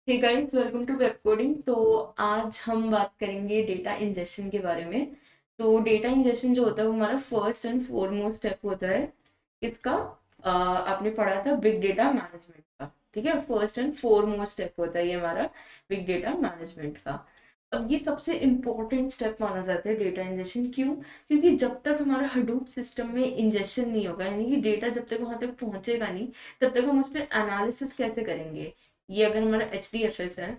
Hey guys, welcome to web coding. तो आज हम बात करेंगे डेटा इंजेक्शन के बारे में। तो डेटा इंजेक्शन जो होता है वो हमारा फर्स्ट एंड फोरमोस्ट स्टेप होता है। इसका आपने पढ़ा था बिग डेटा मैनेजमेंट का। ठीक है, फर्स्ट एंड फोरमोस्ट स्टेप होता है ये हमारा बिग डेटा मैनेजमेंट का। अब ये सबसे इम्पोर्टेंट स्टेप माना जाता है डेटा इंजेक्शन। क्यों? क्योंकि जब तक हमारा हडूप सिस्टम में इंजेक्शन नहीं होगा, यानी कि डेटा जब तक वहां तक पहुंचेगा नहीं, तब तक हम उस पर एनालिसिस कैसे करेंगे। ये अगर हमारा HDFS है,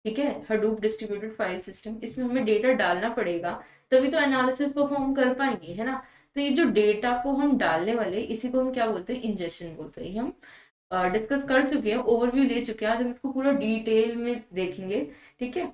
ठीक है, हडूप डिस्ट्रीब्यूटेड फाइल सिस्टम, इसमें हमें डेटा डालना पड़ेगा, तभी तो एनालिसिस परफॉर्म कर पाएंगे, है ना। तो ये जो डेटा को हम डालने वाले, इसी को हम क्या बोलते हैं, इंजेक्शन बोलते हैं। ये हम डिस्कस कर चुके हैं, ओवरव्यू ले चुके हैं। आज हम इसको पूरा डिटेल में देखेंगे। ठीक है,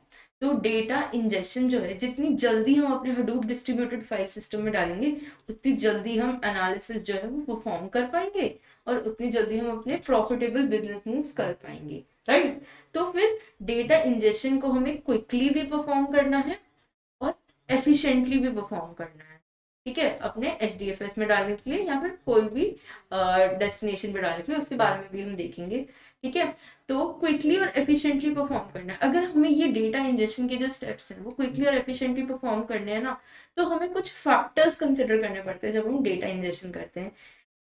तो डेटा इंजेक्शन जो है, जितनी जल्दी हम अपने हडूप डिस्ट्रीब्यूटेड फाइल सिस्टम में डालेंगे, उतनी जल्दी हम एनालिसिस जो है वो परफॉर्म कर पाएंगे, और उतनी जल्दी हम अपने प्रॉफिटेबल बिजनेस मूव्स कर पाएंगे। राइट। तो फिर डेटा इंजेक्शन को हमें क्विकली भी परफॉर्म करना है और एफिशिएंटली भी परफॉर्म करना है। ठीक है, अपने HDFS में डालने के लिए या फिर कोई भी डेस्टिनेशन पे डालने के लिए, उसके बारे में भी हम देखेंगे। ठीक है, तो क्विकली और एफिशिएंटली परफॉर्म करना है। अगर हमें ये डेटा इंजेक्शन के जो स्टेप्स हैं वो क्विकली और एफिशिएंटली परफॉर्म करने हैं ना, तो हमें कुछ फैक्टर्स कंसिडर करने पड़ते हैं जब हम डेटा इंजेक्शन करते हैं।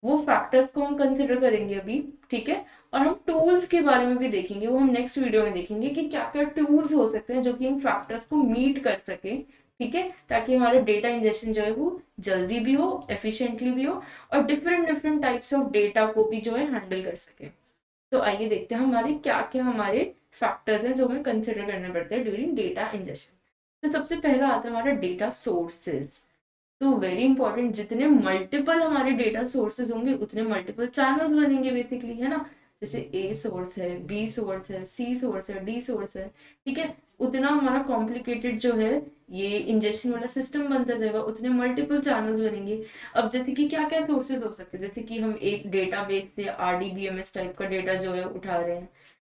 वो फैक्टर्स को हम कंसिडर करेंगे अभी। ठीक है, और हम टूल्स के बारे में भी देखेंगे, वो हम नेक्स्ट वीडियो में देखेंगे कि क्या क्या टूल्स हो सकते हैं जो कि इन फैक्टर्स को मीट कर सके। ठीक है, ताकि हमारा डेटा इंजेक्शन जो है वो जल्दी भी हो, एफिशिएंटली भी हो, और different different types of data को भी जो है हैंडल कर सके। तो आइए देखते हैं हमारे क्या क्या हमारे फैक्टर्स हैं जो हमें कंसिडर करने पड़ते हैं ड्यूरिंग डेटा इंजेक्शन। तो सबसे पहला आता है हमारा डेटा सोर्सेज। तो वेरी इंपॉर्टेंट, जितने मल्टीपल हमारे डेटा सोर्सेज होंगे उतने मल्टीपल चैनल्स बनेंगे बेसिकली, है ना। जैसे A सोर्स है, B सोर्स है, C सोर्स है, D सोर्स है। ठीक है, उतना हमारा कॉम्प्लिकेटेड जो है ये इंजेक्शन वाला सिस्टम बनता जाएगा, उतने मल्टीपल चैनल्स बनेंगे। अब जैसे कि क्या क्या सोर्सेज हो सकते हैं, जैसे कि हम एक डेटाबेस से RDBMS टाइप का डेटा जो है उठा रहे हैं।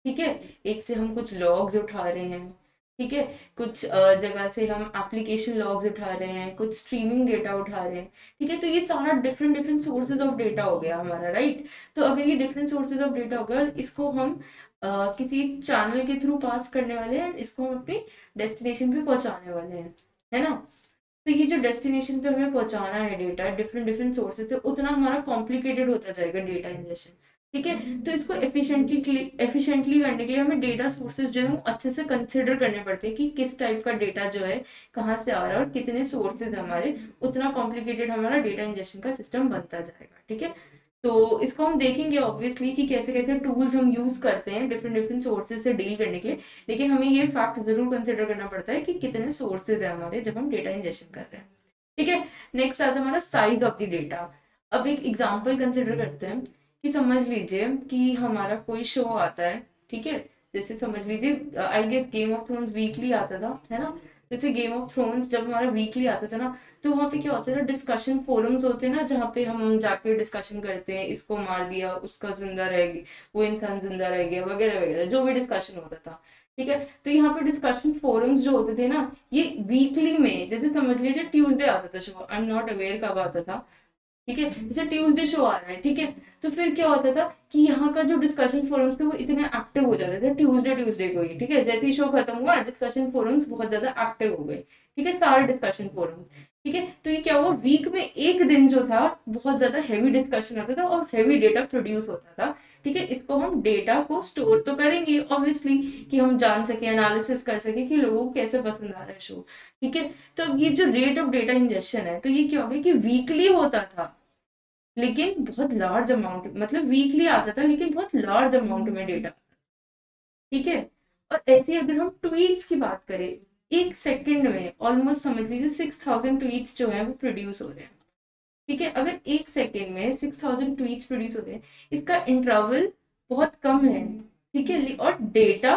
ठीक है, एक से हम कुछ लॉग्स उठा रहे हैं। ठीक है, कुछ जगह से हम एप्लीकेशन लॉग्स उठा रहे हैं, कुछ स्ट्रीमिंग डेटा उठा रहे हैं। ठीक है, तो ये सारा different different sources of data हो गया हमारा। राइट। तो अगर ये डिफरेंट सोर्सेज ऑफ डेटा हो गया और इसको हम किसी चैनल के थ्रू पास करने वाले हैं, इसको हम अपनी डेस्टिनेशन पे पहुंचाने वाले हैं, है ना। तो ये जो डेस्टिनेशन पे हमें पहुंचाना है डेटा डिफरेंट डिफरेंट सोर्सेज से, उतना हमारा कॉम्प्लिकेटेड होता जाएगा डेटा इंजेक्शन। ठीक है, तो इसको एफिशिएंटली करने के लिए हमें डेटा सोर्सेज जो है वो अच्छे से कंसिडर करने पड़ते हैं कि किस टाइप का डेटा जो है कहाँ से आ रहा है और कितने सोर्सेज हमारे, उतना कॉम्प्लिकेटेड हमारा डेटा इंजेक्शन का सिस्टम बनता जाएगा। ठीक है, तो इसको हम देखेंगे ऑब्वियसली कि कैसे कैसे टूल्स हम यूज करते हैं डिफरेंट डिफरेंट सोर्सेज से डील करने के लिए। लेकिन हमें ये फैक्ट जरूर कंसिडर करना पड़ता है कि कितने सोर्सेज है हमारे जब हम डेटा इंजेक्शन कर रहे हैं। ठीक है, नेक्स्ट आता है हमारा साइज ऑफ द डेटा। अब एक एग्जांपल कंसिडर करते हैं कि समझ लीजिए कि हमारा कोई शो आता है। ठीक है, जैसे समझ लीजिए I guess Game of Thrones weekly आता था, है ना। जैसे गेम ऑफ थ्रोन्स जब हमारा वीकली आता था ना, तो वहाँ पे क्या होता है ना, डिस्कशन फोरम्स होते हैं ना, जहाँ पे हम जाके डिस्कशन करते हैं, इसको मार दिया, उसका जिंदा रह गया, वो इंसान जिंदा रह गया, वगैरह वगैरह, जो भी डिस्कशन होता था। ठीक है, तो यहाँ पे डिस्कशन फोरम्स जो होते थे ना, ये वीकली में, जैसे समझ लीजिए ट्यूसडे आता था show, I am not aware कब आता था। ठीक है, जैसे ट्यूसडे शो आ रहा है, ठीक है, तो फिर क्या होता था कि यहाँ का जो डिस्कशन फोरम्स थे वो इतने एक्टिव हो जाते थे ट्यूसडे ट्यूसडे को ही। ठीक है, जैसे ही शो खत्म हुआ डिस्कशन फोरम्स बहुत ज्यादा एक्टिव हो गए। ठीक है, सारे डिस्कशन फोरम्स। ठीक है, तो ये क्या हुआ, वीक में एक दिन जो था बहुत ज्यादा हैवी डिस्कशन होता था और हैवी डेटा प्रोड्यूस होता था। ठीक है, इसको हम डेटा को स्टोर तो करेंगे ऑब्वियसली, कि हम जान सके, एनालिसिस कर सके कि लोगों को कैसे पसंद आ रहा है शो। ठीक है, तो अब ये जो रेट ऑफ डेटा इंजेक्शन है, तो ये क्या हो गया कि वीकली होता था, लेकिन बहुत लार्ज अमाउंट, मतलब वीकली आता था लेकिन बहुत लार्ज अमाउंट में डेटा। ठीक है, और ऐसे अगर हम ट्वीट्स की बात करें, एक सेकंड में ऑलमोस्ट समझ लीजिए 6000 ट्वीट्स जो है वो प्रोड्यूस हो रहे हैं। ठीक है, अगर एक सेकंड में 6000 ट्वीट्स प्रोड्यूस हो रहे हैं, इसका इंटरवल बहुत कम है। ठीक है, और डेटा,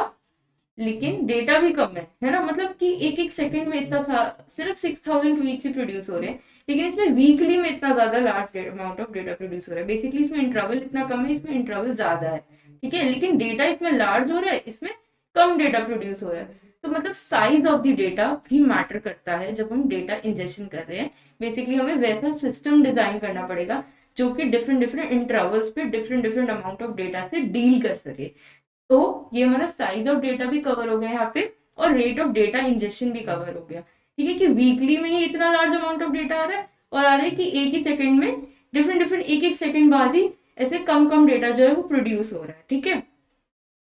लेकिन डेटा भी कम है ना। मतलब कि एक एक सेकंड में इतना सिर्फ 6000 ट्वीट्स ही प्रोड्यूस हो रहे हैं, लेकिन इसमें वीकली में इतना ज्यादा large amount of data produce हो रहा है। बेसिकली इसमें इंटरवल इतना कम है, इसमें इंटरवल ज्यादा है। ठीक है, लेकिन डेटा इसमें लार्ज हो रहा है, इसमें कम डेटा प्रोड्यूस हो रहा है। तो मतलब साइज ऑफ द डेटा भी मैटर करता है जब हम डेटा इंजेक्शन कर रहे हैं। बेसिकली हमें वैसा सिस्टम डिजाइन करना पड़ेगा जो कि डिफरेंट डिफरेंट इंटरवल्स पे different different amount of data से डील कर सके। तो ये हमारा साइज ऑफ डेटा भी कवर हो गया यहाँ पे, और रेट ऑफ डेटा इंजेक्शन भी कवर हो गया। ठीक है, कि वीकली में ही इतना लार्ज अमाउंट ऑफ डेटा आ रहा है, और आ रहा है कि एक ही सेकंड में डिफरेंट डिफरेंट एक एक सेकंड बाद ही ऐसे कम कम डेटा जो है वो प्रोड्यूस हो रहा है। ठीक है,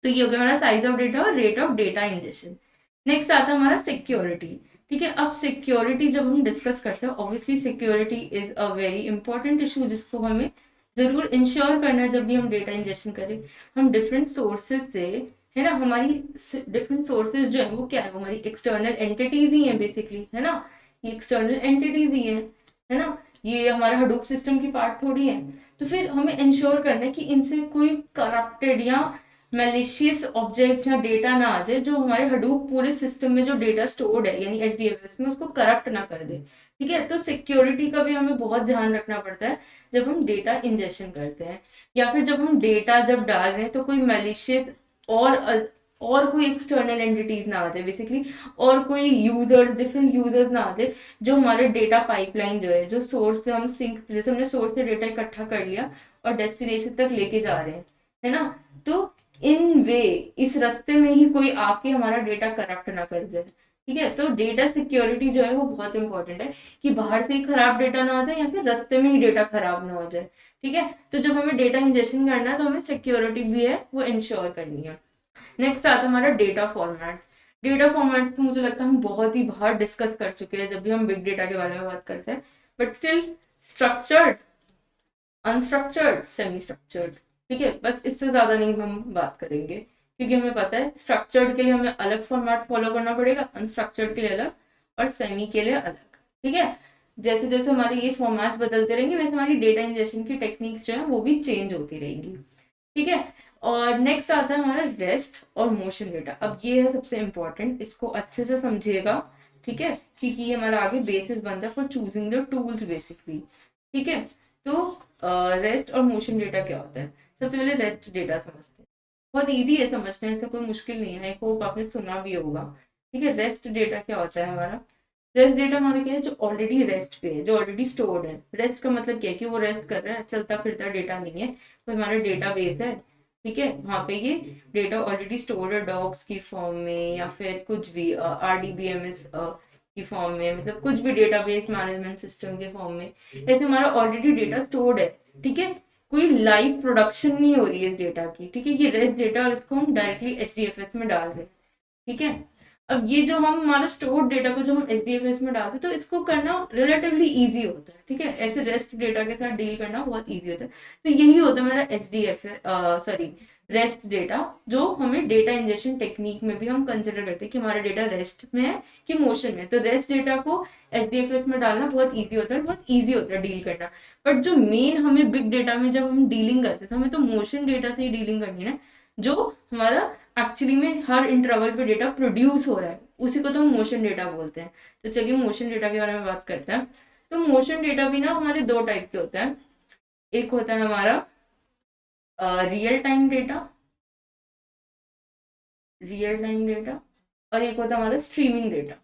तो ये हो गया हमारा साइज ऑफ डेटा और rate of data injection. Next आता है हमारा सिक्योरिटी। ठीक है, अब सिक्योरिटी जब हम डिस्कस करते हैं, obviously security is a very important issue जिसको हमें जरूर इंश्योर करना है जब भी हम डेटा इंजेक्शन करें। हम डिफरेंट सोर्सेज से, है ना, हमारी डिफरेंट सोर्सेज जो है वो क्या है, वो हमारी एक्सटर्नल एंटिटीज ही है बेसिकली, है ना, ये एक्सटर्नल एंटिटीज ही है ना, ये हमारा हडूप सिस्टम की पार्ट थोड़ी है। तो फिर हमें इंश्योर करना है कि इनसे कोई करप्टेड या मैलिशियस ऑब्जेक्ट्स या डेटा ना आ जाए जो हमारे हडूप पूरे सिस्टम में जो डेटा स्टोर्ड है यानी एचडीएफएस में उसको करप्ट ना कर दे। ठीक है, तो सिक्योरिटी का भी हमें बहुत ध्यान रखना पड़ता है जब हम डेटा इंजेक्शन करते हैं, या फिर जब हम डेटा जब डाल रहे हैं तो कोई मैलिशियस और कोई एक्सटर्नल एंटिटीज ना आ जाए बेसिकली, और कोई यूजर्स डिफरेंट यूजर्स ना आ जाए जो हमारे डेटा पाइपलाइन जो है, जो सोर्स से हम सिंक, जैसे हमने सोर्स से डेटा इकट्ठा कर लिया और डेस्टिनेशन तक लेके जा रहे हैं, है ना, तो इन वे इस रास्ते में ही कोई आके हमारा डेटा करप्ट ना कर जाए। ठीक है, तो डेटा सिक्योरिटी जो है वो बहुत इंपॉर्टेंट है कि बाहर से ही खराब डेटा ना आ जाए या फिर रास्ते में ही डेटा खराब ना हो जाए। ठीक है, तो जब हमें डेटा इंजेक्शन करना है तो हमें सिक्योरिटी भी है वो इंश्योर करनी है। नेक्स्ट आता है हमारा डेटा फॉर्मेट्स। डेटा फॉर्मेट्स तो मुझे लगता है हम बहुत ही बाहर डिस्कस कर चुके हैं जब भी हम बिग डेटा के बारे में बात करते हैं, but still structured, unstructured, semi structured. ठीक है, बस इससे ज्यादा नहीं हम बात करेंगे क्योंकि हमें पता है स्ट्रक्चर्ड के लिए हमें अलग फॉर्मेट फॉलो करना पड़ेगा, अनस्ट्रक्चर्ड के लिए अलग, और सेमी के लिए अलग। ठीक है, जैसे जैसे हमारे ये फॉर्मेट्स बदलते रहेंगे वैसे हमारी डेटा इंजेक्शन की टेक्निक्स जो है वो भी चेंज होती रहेंगी। ठीक है, और नेक्स्ट आता है हमारा रेस्ट और मोशन डेटा। अब ये है सबसे इंपॉर्टेंट, इसको अच्छे से समझिएगा। ठीक है, क्योंकि ये हमारा आगे बेसिस बनता है for choosing the tools basically. ठीक है, तो रेस्ट और मोशन डेटा क्या होता है, सबसे पहले रेस्ट डेटा समझते हैं। बहुत इजी है समझना, ऐसा कोई मुश्किल नहीं है, आई होप आपने सुना भी होगा। ठीक है, रेस्ट डेटा क्या होता है हमारा, रेस्ट डेटा हमारा क्या है, जो ऑलरेडी रेस्ट पे है, जो ऑलरेडी स्टोर्ड है। रेस्ट का मतलब क्या है कि वो रेस्ट कर रहा है, चलता फिरता डेटा नहीं है, तो हमारा डेटा बेस है। ठीक है, वहां पे ये डेटा ऑलरेडी स्टोर्ड है डॉक्स की फॉर्म में या फिर कुछ भी आरडीबीएमएस की फॉर्म में, मतलब कुछ भी डेटाबेस मैनेजमेंट सिस्टम के फॉर्म में, ऐसे हमारा ऑलरेडी डेटा स्टोर्ड है। ठीक है, कोई लाइव प्रोडक्शन नहीं हो रही है इस डेटा की। ठीक है, ये रेस्ट डेटा और इसको हम डायरेक्टली एचडीएफएस में डाल रहे हैं। ठीक है, अब ये जो हम हमारा स्टोर्ड डेटा को जो हम एचडीएफएस में डालते हैं तो इसको करना रिलेटिवली इजी होता है। ठीक है, ऐसे रेस्ट डेटा के साथ डील करना बहुत इजी होता है। तो यही होता है मेरा सॉरी रेस्ट डेटा, जो हमें डेटा इंजेक्शन टेक्निक में भी हम कंसिडर करते हैं कि हमारा डेटा रेस्ट में है कि मोशन में। तो रेस्ट डेटा को एचडीएफएस में डालना बहुत इजी होता है, बहुत इजी होता है डील करना। बट जो मेन हमें बिग डेटा में जब हम डीलिंग करते हैं तो हमें तो मोशन डेटा से ही डीलिंग करनी है, जो हमारा एक्चुअली में हर इंटरवल पे डेटा प्रोड्यूस हो रहा है, उसी को तो हम मोशन डेटा बोलते हैं। तो चलिए मोशन डेटा के बारे में बात करते हैं। तो मोशन डेटा भी ना हमारे दो टाइप के होते हैं, एक होता है हमारा रियल टाइम डेटा, और एक होता है हमारा स्ट्रीमिंग डेटा।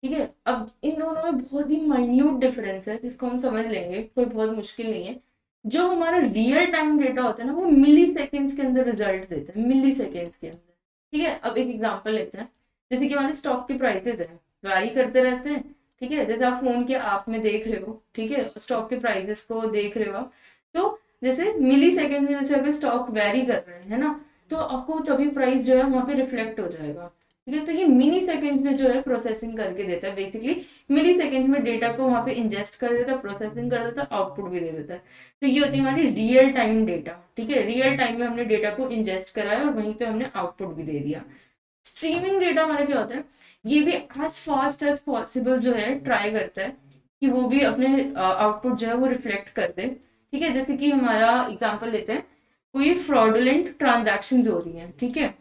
ठीक है, अब इन दोनों में बहुत ही माइन्यूट डिफरेंस है जिसको हम समझ लेंगे, कोई बहुत मुश्किल नहीं है। जो हमारा रियल टाइम डेटा होता है ना वो मिली सेकेंड्स के अंदर रिजल्ट देता है, मिली सेकेंड्स के अंदर। ठीक है, अब एक एग्जांपल लेते हैं, जैसे कि हमारे स्टॉक के प्राइसेस है, वैरी करते रहते हैं। ठीक है, जैसे आप फोन के ऐप में देख रहे हो, ठीक है, स्टॉक के प्राइसेस को देख रहे हो आप, तो जैसे मिली सेकेंड में जैसे अगर स्टॉक वैरी कर रहे हैं, है ना, तो आपको तभी प्राइस जो है वहां पे रिफ्लेक्ट हो जाएगा। ठीक है, तो ये मिली सेकेंड में जो है प्रोसेसिंग करके देता है बेसिकली, मिली सेकेंड में डेटा को वहां पे इंजेस्ट कर देता है, प्रोसेसिंग कर देता है, आउटपुट भी दे देता है। तो ये होती है हमारी रियल टाइम डेटा। ठीक है, रियल टाइम में हमने डेटा को इंजेस्ट कराया और वहीं पे हमने आउटपुट भी दे दिया। स्ट्रीमिंग डेटा हमारा क्या होता है, ये भी एज फास्ट एज पॉसिबल जो है ट्राई करता है कि वो भी अपने आउटपुट जो है वो रिफ्लेक्ट कर दे। ठीक है, जैसे कि हमारा एग्जांपल लेते हैं, कोई फ्रॉडुलेंट ट्रांजैक्शंस हो रही हैं। ठीक है,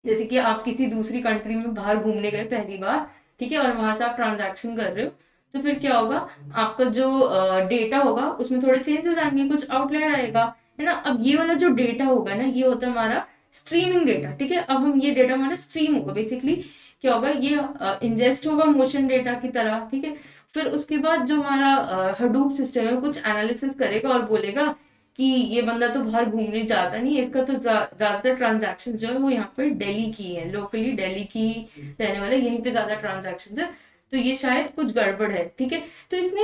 जैसे कि आप किसी दूसरी कंट्री में बाहर घूमने गए पहली बार, ठीक है, और वहां से आप ट्रांजैक्शन कर रहे हो, तो फिर क्या होगा, आपका जो डेटा होगा उसमें थोड़े चेंजेस आएंगे, कुछ आउटलायर आएगा, है ना। अब ये वाला जो डेटा होगा ना ये होता है हमारा स्ट्रीमिंग डेटा। ठीक है, अब हम ये डेटा हमारा स्ट्रीम होगा बेसिकली, क्या होगा, ये इंजेस्ट होगा मोशन डेटा की तरह। ठीक है, फिर उसके बाद जो हमारा हडूप सिस्टम है वो कुछ एनालिसिस करेगा और बोलेगा कि ये बंदा तो बाहर घूमने जाता नहीं है, इसका तो ज्यादातर ट्रांजैक्शन जो है वो यहाँ पे दिल्ली की है, लोकली दिल्ली की रहने वाला, यहीं पे ज्यादा ट्रांजैक्शन है, तो ये शायद कुछ गड़बड़ है, ठीक है। तो इसने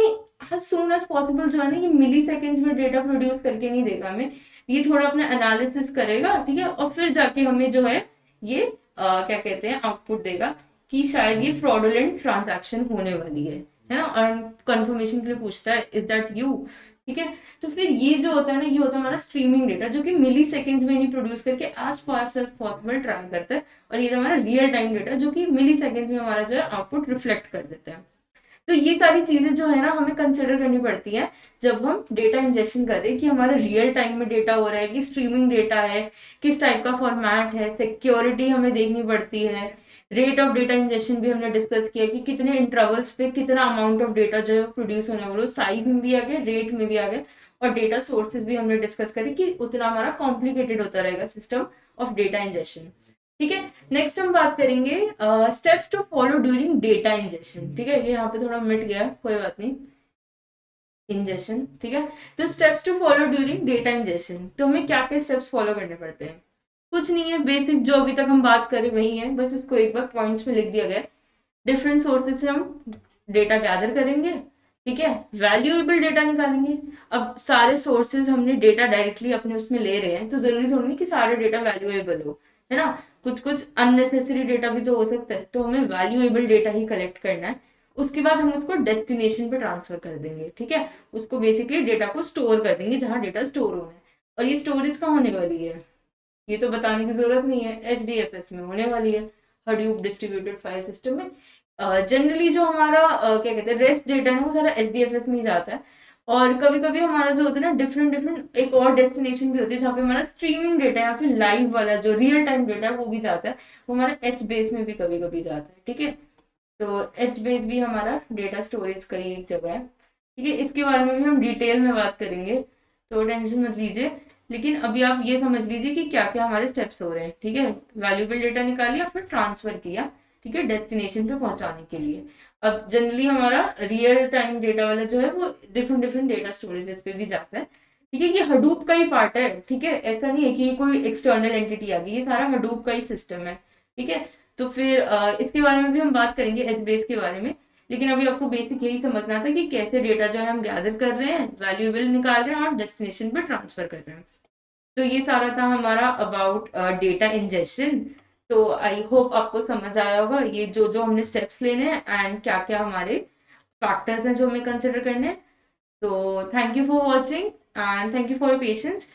एज सून एज पॉसिबल जो है ना, ये मिली सेकेंड में डेटा प्रोड्यूस करके नहीं देगा हमें, ये थोड़ा अपना एनालिसिस करेगा, ठीक है, और फिर जाके हमें जो है ये क्या कहते हैं आउटपुट देगा कि शायद ये फ्रॉडुलेंट ट्रांजैक्शन होने वाली है ना, और कंफर्मेशन के लिए पूछता है इज दैट यू, ठीक है। तो फिर ये जो होता है ना, ये होता है हमारा स्ट्रीमिंग डेटा, जो कि मिली सेकेंड्स में नहीं प्रोड्यूस करके as fast as possible try करता है, और ये हमारा रियल टाइम डेटा जो कि मिली सेकेंड्स में हमारा जो है आउटपुट रिफ्लेक्ट कर देता है। तो ये सारी चीजें जो है ना हमें कंसिडर करनी पड़ती है जब हम डेटा इंजेक्शन कर रहे हैं, कि हमारा रियल टाइम में डेटा हो रहा है कि स्ट्रीमिंग डेटा है, किस टाइप का फॉर्मेट है, सिक्योरिटी हमें देखनी पड़ती है, रेट ऑफ डेटा इंजेक्शन भी हमने डिस्कस किया कि कितने इंटरवल्स पे कितना अमाउंट ऑफ डेटा जो है प्रोड्यूस होने वाला, साइज में भी आ गया, रेट में भी आ गया, और डेटा सोर्सेज भी हमने डिस्कस करी कि उतना हमारा कॉम्प्लिकेटेड होता रहेगा सिस्टम ऑफ डेटा इंजेक्शन, ठीक है। नेक्स्ट हम बात करेंगे steps to follow during data injection, ठीक है, ये यहाँ पे थोड़ा मिट गया, कोई बात नहीं, इंजेक्शन, ठीक है। तो steps to follow during data injection, तो हमें क्या क्या स्टेप्स फॉलो करने पड़ते हैं, कुछ नहीं है, बेसिक जो अभी तक हम बात करें वही है, बस इसको एक बार पॉइंट्स में लिख दिया गया है। डिफरेंट सोर्सेज से हम डेटा गैदर करेंगे, ठीक है, वैल्यूएबल डेटा निकालेंगे। अब सारे सोर्सेज हमने डेटा डायरेक्टली अपने उसमें ले रहे हैं, तो जरूरी थोड़ी नहीं कि सारे डेटा वैल्यूएबल हो, है ना, कुछ कुछ अननेसेसरी डेटा भी तो हो सकता है, तो हमें वैल्यूएबल डेटा ही कलेक्ट करना है। उसके बाद हम उसको डेस्टिनेशन पे ट्रांसफर कर देंगे, ठीक है, उसको बेसिकली डेटा को स्टोर कर देंगे जहां डेटा स्टोर होना है। और ये स्टोरेज कहाँ होने वाली है, ये तो बताने की जरूरत नहीं है, HDFS में होने वाली है, हडूप डिस्ट्रीब्यूटेड फाइल सिस्टम में। जनरली जो हमारा क्या कहते हैं रेस्ट डेटा है वो सारा HDFS में ही जाता है, और कभी कभी हमारा जो होता है ना डिफरेंट डिफरेंट एक और डेस्टिनेशन भी होती है जहाँ पे हमारा स्ट्रीमिंग डेटा या फिर लाइव वाला जो रियल टाइम डेटा है वो भी जाता है, वो हमारा HBase में भी कभी कभी जाता है, ठीक है। तो HBase भी हमारा डेटा स्टोरेज का ही एक जगह है, ठीक है, इसके बारे में भी हम डिटेल में बात करेंगे, तो टेंशन मत लीजिए। लेकिन अभी आप ये समझ लीजिए कि क्या क्या हमारे स्टेप्स हो रहे हैं, ठीक है, वैल्यूएबल डेटा निकालिया फिर ट्रांसफर किया, ठीक है, डेस्टिनेशन पे पहुंचाने के लिए। अब जनरली हमारा रियल टाइम डेटा वाला जो है वो डिफरेंट डिफरेंट डेटा स्टोरेजेस पे भी जाता है, ठीक है, ये हडूप का ही पार्ट है, ठीक है, ऐसा नहीं है कि ये कोई एक्सटर्नल एंटिटी आ गई, ये सारा हडूप का ही सिस्टम है, ठीक है। तो फिर इसके बारे में भी हम बात करेंगे HBase के बारे में, लेकिन अभी आपको बेसिक यही समझना था कि कैसे डेटा जो है हम गैदर कर रहे हैं, वैल्यूएबल निकाल रहे हैं और डेस्टिनेशन पे ट्रांसफर कर रहे हैं। तो ये सारा था हमारा अबाउट डेटा इंजेक्शन। तो आई होप आपको समझ आया होगा ये जो जो हमने स्टेप्स लेने हैं एंड क्या क्या हमारे फैक्टर्स हैं जो हमें कंसिडर करने हैं। तो thank you for watching and thank you for your patience.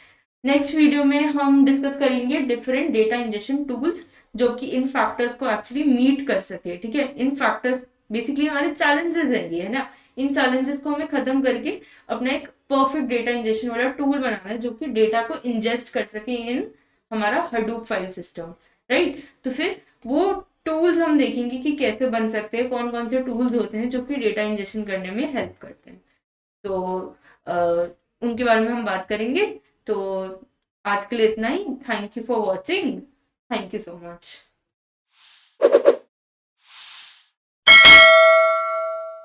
Next video में हम डिस्कस करेंगे डिफरेंट डेटा इंजेक्शन टूल्स जो कि इन फैक्टर्स को एक्चुअली मीट कर सके, ठीक है। इन फैक्टर्स बेसिकली हमारे चैलेंजेस हैं ये, है ना, इन चैलेंजेस को हमें खत्म करके अपना एक परफेक्ट डेटा इंजेक्शन वाला टूल बनाना है जो कि डेटा को इंजेस्ट कर सके इन हमारा हडूप फाइल सिस्टम, राइट। तो फिर वो टूल्स हम देखेंगे कि कैसे बन सकते हैं, कौन कौन से टूल्स होते हैं जो कि डेटा इंजेक्शन करने में हेल्प करते हैं, तो उनके बारे में हम बात करेंगे। तो आज के लिए इतना ही, thank you for watching, thank you so much.